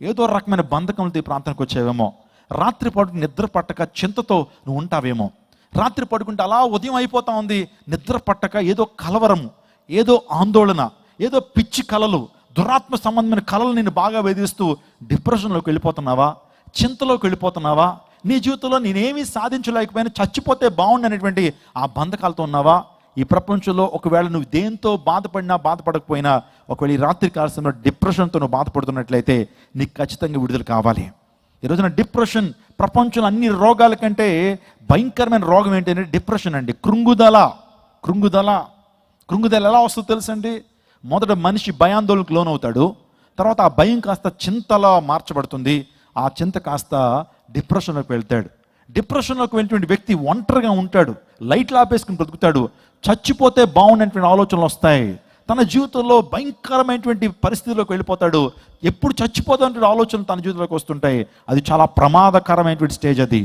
ఏదో రకమైన బంధకంతో ఈ ప్రాంతానికి వచ్చావేమో. రాత్రిపాటు నిద్ర పట్టక చింతతో నువ్వు ఉంటావేమో. రాత్రి పడుకుంటే అలా ఉదయం అయిపోతా ఉంది, నిద్ర పట్టక ఏదో కలవరము, ఏదో ఆందోళన, ఏదో పిచ్చి కలలు, దురాత్మ సంబంధమైన కలలు నిన్ను బాగా వేధిస్తూ డిప్రెషన్లోకి వెళ్ళిపోతున్నావా, చింతలోకి వెళ్ళిపోతున్నావా, నీ జీవితంలో నేనేమీ సాధించలేకపోయినా చచ్చిపోతే బాగుండనేటువంటి ఆ బంధకాలతో ఉన్నావా? ఈ ప్రపంచంలో ఒకవేళ నువ్వు దేంతో బాధపడినా బాధపడకపోయినా, ఒకవేళ ఈ రాత్రి కాలంలో డిప్రెషన్తో నువ్వు బాధపడుతున్నట్లయితే నీకు ఖచ్చితంగా విడుదల కావాలి. ఈరోజున డిప్రెషన్ ప్రపంచంలో అన్ని రోగాల కంటే భయంకరమైన రోగం ఏంటంటే డిప్రెషన్ అండి. కృంగుదల ఎలా వస్తుందో తెలుసండి. మొదట మనిషి భయాందోళనకు లోనవుతాడు, తర్వాత ఆ భయం కాస్త చింతలా మార్చబడుతుంది, ఆ చింత కాస్త డిప్రెషన్లోకి వెళ్తాడు. డిప్రెషన్లోకి వెళ్ళినటువంటి వ్యక్తి ఒంటరిగా ఉంటాడు, లైట్లు ఆపేసుకుని బ్రతుకుతాడు, చచ్చిపోతే బాగున్నటువంటి ఆలోచనలు వస్తాయి, తన జీవితంలో భయంకరమైనటువంటి పరిస్థితిలోకి వెళ్ళిపోతాడు, ఎప్పుడు చచ్చిపోతానంటే ఆలోచనలు తన జీవితంలోకి వస్తుంటాయి. అది చాలా ప్రమాదకరమైనటువంటి స్టేజ్. అది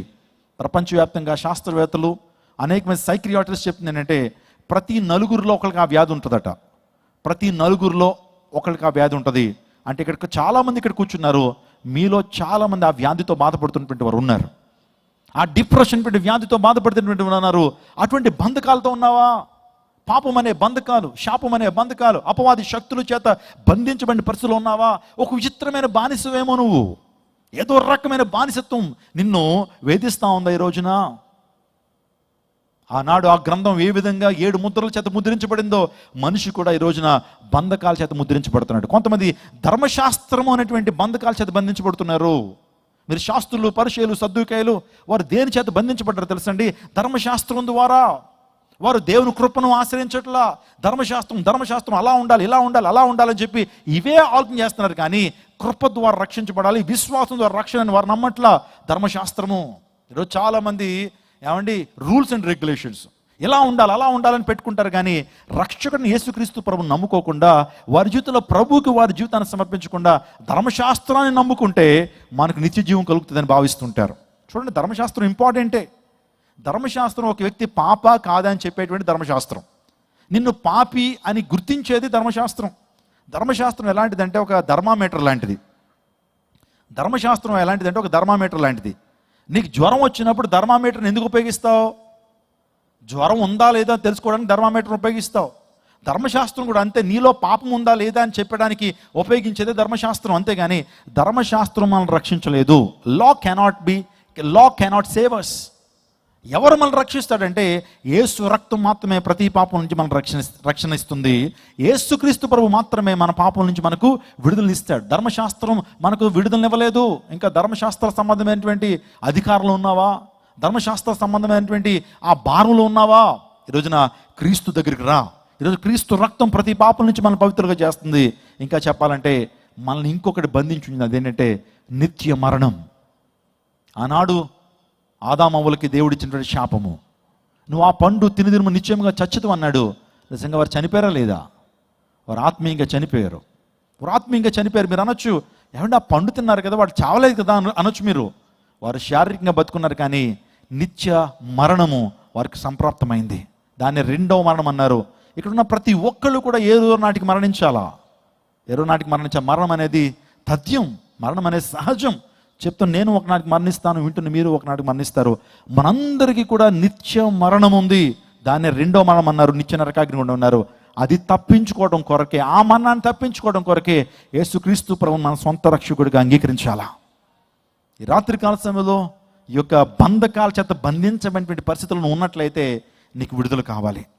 ప్రపంచవ్యాప్తంగా శాస్త్రవేత్తలు, అనేకమైన సైక్రియాట్రిస్ట్ చెప్తుంది ఏంటంటే ప్రతి నలుగురిలో ఒకరికి ఆ వ్యాధి ఉంటుందట. ప్రతి నలుగురిలో ఒకరికి ఆ వ్యాధి ఉంటుంది. అంటే ఇక్కడ చాలామంది ఇక్కడ కూర్చున్నారు, మీలో చాలామంది ఆ వ్యాధితో బాధపడుతున్నటువంటి వారు ఉన్నారు. ఆ డిప్రెషన్ వ్యాధితో బాధపడుతున్నటువంటి ఉన్నారు. అటువంటి బంధకాలతో ఉన్నావా? పాపం అనే బంధకాలు, శాపం అనే బంధకాలు, అపవాది శక్తుల చేత బంధించబడిన పరిస్థితుల్లో ఉన్నావా? ఒక విచిత్రమైన బానిసవేమో నువ్వు. ఏదో రకమైన బానిసత్వం నిన్ను వేధిస్తూ ఉందా ఈ రోజున? ఆనాడు ఆ గ్రంథం ఏ విధంగా 7 ముద్రల చేత ముద్రించబడిందో మనిషి కూడా ఈ రోజున బంధకాల చేత ముద్రించబడుతున్నాడు. కొంతమంది ధర్మశాస్త్రము అనేటువంటి బంధకాల చేత బంధించబడుతున్నారు. మీరు శాస్త్రులు, పరిచయులు, సద్దుకాయలు వారు దేని చేత బంధించబడ్డారు తెలుసండి? ధర్మశాస్త్రం ద్వారా. వారు దేవుని కృపను ఆశ్రయించట్లా. ధర్మశాస్త్రం అలా ఉండాలి, ఇలా ఉండాలి, అలా ఉండాలని చెప్పి ఇవే ఆలోచన చేస్తున్నారు. కానీ కృప ద్వారా రక్షించబడాలి, విశ్వాసం ద్వారా రక్షణ అని వారు నమ్మట్లా. ధర్మశాస్త్రము ఈరోజు చాలామంది ఏమండి రూల్స్ అండ్ రెగ్యులేషన్స్ ఇలా ఉండాలి, అలా ఉండాలని పెట్టుకుంటారు. కానీ రక్షకుడిని యేసుక్రీస్తు ప్రభుని నమ్ముకోకుండా, వారి జీవితంలో ప్రభువుకి వారి జీవితాన్ని సమర్పించకుండా ధర్మశాస్త్రాన్ని నమ్ముకుంటే మనకు నిత్య జీవం కలుగుతుందని భావిస్తుంటారు. చూడండి, ధర్మశాస్త్రం ఇంపార్టెంటే. ధర్మశాస్త్రం ఒక వ్యక్తి పాప కాదని చెప్పేటువంటి ధర్మశాస్త్రం. నిన్ను పాపి అని గుర్తించేది ధర్మశాస్త్రం. ధర్మశాస్త్రం ఎలాంటిదంటే ఒక ధర్మామీటర్ లాంటిది. ధర్మశాస్త్రం ఎలాంటిదంటే ఒక ధర్మామీటర్ లాంటిది. నీకు జ్వరం వచ్చినప్పుడు ధర్మామీటర్ని ఎందుకు ఉపయోగిస్తావు? జ్వరం ఉందా లేదా తెలుసుకోవడానికి ధర్మామీటర్ ఉపయోగిస్తావు. ధర్మశాస్త్రం కూడా అంతే. నీలో పాపం ఉందా లేదా అని చెప్పడానికి ఉపయోగించేదే ధర్మశాస్త్రం. అంతేగాని ధర్మశాస్త్రం మనల్ని రక్షించలేదు. లా కెనాట్ సేవ్ అస్. ఎవరు మనల్ని రక్షిస్తాడంటే యేసు రక్తం మాత్రమే ప్రతి పాపం నుంచి మనం రక్షణ ఇస్తుంది. యేసుక్రీస్తు ప్రభు మాత్రమే మన పాపం నుంచి మనకు విడుదలనిస్తాడు. ధర్మశాస్త్రం మనకు విడుదలనివ్వలేదు. ఇంకా ధర్మశాస్త్ర సంబంధమైనటువంటి అధికారంలో ఉన్నావా? ధర్మశాస్త్ర సంబంధమైనటువంటి ఆ భారంలో ఉన్నావా? ఈరోజున క్రీస్తు దగ్గరికి రా. ఈరోజు క్రీస్తు రక్తం ప్రతి పాపం నుంచి మనం పవిత్రంగా చేస్తుంది. ఇంకా చెప్పాలంటే మనల్ని ఇంకొకటి బంధించింది, అదేంటంటే నిత్య మరణం. ఆనాడు ఆదామవ్వలకి దేవుడు ఇచ్చినటువంటి శాపము, నువ్వు ఆ పండు తిని నిశ్చయంగా చచ్చుతాం అన్నాడు. నిజంగా వారు చనిపోయారా లేదా? వారు ఆత్మీయంగా చనిపోయారు. మీరు అనొచ్చు, ఏమంటే ఆ పండు తిన్నారు కదా, వాడు చావలేదు కదా అనొచ్చు మీరు. వారు శారీరకంగా బతుకున్నారు, కానీ నిత్య మరణము వారికి సంప్రాప్తమైంది. దాన్ని 2వ మరణం అన్నారు. ఇక్కడ ఉన్న ప్రతి ఒక్కళ్ళు కూడా ఏదో నాటికి మరణించాలా. మరణం అనేది తథ్యం, మరణం అనేది సహజం. చెప్తాను, నేను ఒకనాటికి మరణిస్తాను, వింటున్న మీరు ఒకనాటికి మరణిస్తారు. మనందరికీ కూడా నిత్య మరణం ఉంది. దాన్ని 2వ మరణం అన్నారు, నిత్య నరకాగ్ని కూడా ఉన్నారు. అది తప్పించుకోవడం కొరకే, ఆ మరణాన్ని తప్పించుకోవడం కొరకే యేసుక్రీస్తు ప్రభువును మన సొంత రక్షకుడిగా అంగీకరించాలా. ఈ రాత్రికాల సమయంలో ఈ యొక్క బంధకాల చేత బంధించబడినటువంటి పరిస్థితులను ఉన్నట్లయితే నీకు విడుదల కావాలి.